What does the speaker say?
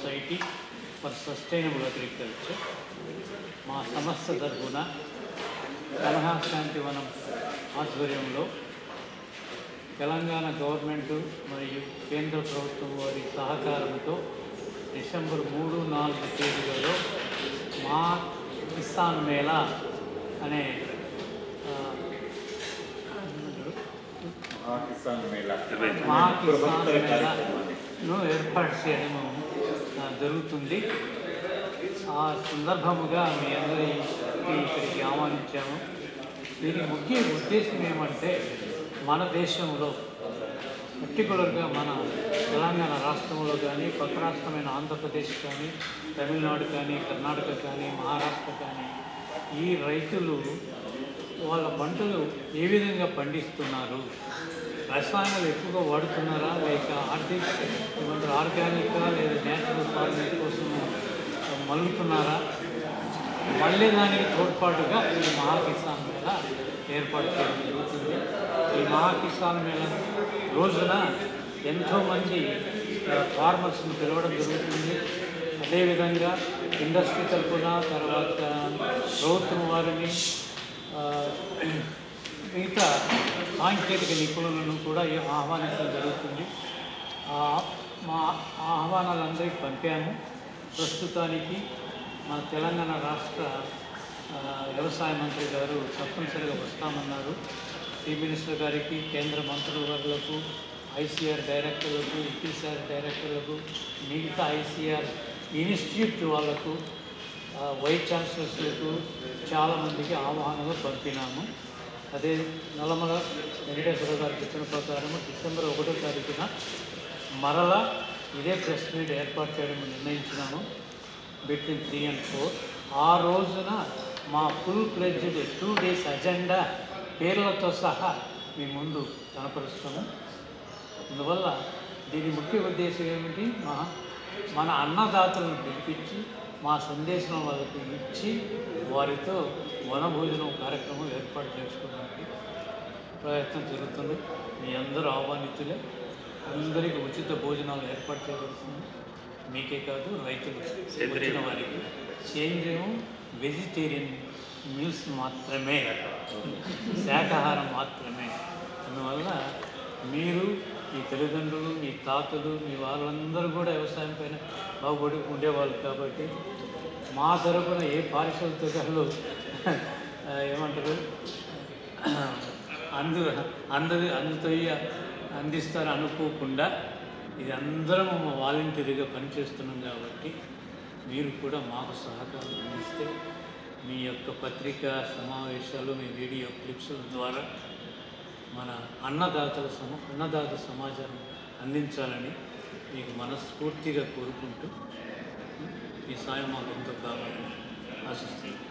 Society for sustainable agriculture మా సంస్థ తరఫున కలహాశాంతివనం ఆధ్వర్యంలో తెలంగాణ గవర్నమెంటు మరియు కేంద్ర ప్రభుత్వం వారి సహకారంతో డిసెంబర్ 3-4 తేదీలలో మా కిసాన్ మేళా అనే మా కిసాన్ మేళాను ఏర్పాటు చేయడం జరుగుతుంది. ఆ సందర్భముగా మీ అందరికీ ఇక్కడికి ఆహ్వానించాము. దీని ముఖ్య ఉద్దేశం ఏమంటే మన దేశంలో పర్టికులర్గా మన తెలంగాణ రాష్ట్రంలో కానీ పక్క రాష్ట్రమైన ఆంధ్రప్రదేశ్ కానీ తమిళనాడు కానీ కర్ణాటక కానీ మహారాష్ట్ర కానీ ఈ రైతులు వాళ్ళ పంటలు ఏ విధంగా పండిస్తున్నారు, రసాయనాలు ఎక్కువగా వాడుతున్నారా లేక ఆర్గానిక్గా లేదా నేచురల్ ఫార్మింగ్ కోసం మలుగుతున్నారా, మళ్ళీ దానికి తోడ్పాటుగా ఈ మహాకిసాన్ మేళా ఏర్పాటు చేయడం జరుగుతుంది. ఈ మహాకిసాన్ మేళా రోజున ఎంతోమంది ఫార్మర్స్ని పిలవడం జరుగుతుంది. అదేవిధంగా ఇండస్ట్రీ తరఫున తర్వాత ప్రభుత్వం వారిని మిగతా సాంకేతిక నిపుణులను కూడా ఆహ్వానించడం జరుగుతుంది. మా ఆహ్వానాలందరికీ పంపాము. ప్రస్తుతానికి మన తెలంగాణ రాష్ట్ర వ్యవసాయ మంత్రి గారు తప్పనిసరిగా వస్తామన్నారు. చీఫ్ మినిస్టర్ గారికి, కేంద్ర మంత్రులకు, ఐసీఆర్ డైరెక్టర్లకు, ఈపీసీఆర్ డైరెక్టర్లకు, మిగతా ఐసీఆర్ ఇన్స్టిట్యూట్ వాళ్ళకు, వైస్ ఛాన్సలర్స్లకు చాలామందికి ఆహ్వానాలు పంపినాము. అదే నల్లమల వెంకటేశ్వర గారి చెప్పిన ప్రకారం డిసెంబర్ 1వ తారీఖున మరలా ఇదే ప్రెస్ మీట్ ఏర్పాటు చేయడం నిర్ణయించినాము బిట్వీన్ 3 and 4. ఆ రోజున మా ఫుల్ ఫ్లెడ్జ్డ్ 2 days అజెండా పేర్లతో సహా మీ ముందు కనపరుస్తాము. అందువల్ల దీని ముఖ్య ఉద్దేశం ఏమిటి, మన అన్నదాతలను పిలిపించి మా సందేశం వాళ్ళకి ఇచ్చి వారితో వనభోజనం కార్యక్రమం ఏర్పాటు చేసుకోవడానికి ప్రయత్నం జరుగుతుంది. మీ అందరూ ఆహ్వానితులే. అందరికీ ఉచిత భోజనాలు ఏర్పాటు చేయబడుతుంది. మీకే కాదు రైతులు వచ్చిన వారికి సేంద్రియం వెజిటేరియన్ మీల్స్ మాత్రమే, శాకాహారం మాత్రమే. అందువల్ల మీరు మీ తల్లిదండ్రులు, మీ తాతలు, మీ వాళ్ళందరూ కూడా వ్యవసాయం పైన బాగుపడి ఉండేవాళ్ళు కాబట్టి మా తరపున ఏ పారిశ్రామికలు ఏమంటారు అందిస్తారు అనుకోకుండా ఇది అందరం వాలంటీర్గా పనిచేస్తున్నాం కాబట్టి మీరు కూడా మాకు సహకారం అందిస్తే మీ యొక్క పత్రికా సమావేశాలు, మీ వీడియో క్లిప్స్ ద్వారా మన అన్నదాత సమాచారం అందించాలని మీకు మనస్ఫూర్తిగా కోరుకుంటూ ఈ సాయం మాకు ఎంతో కావాలని ఆశిస్తున్నాను.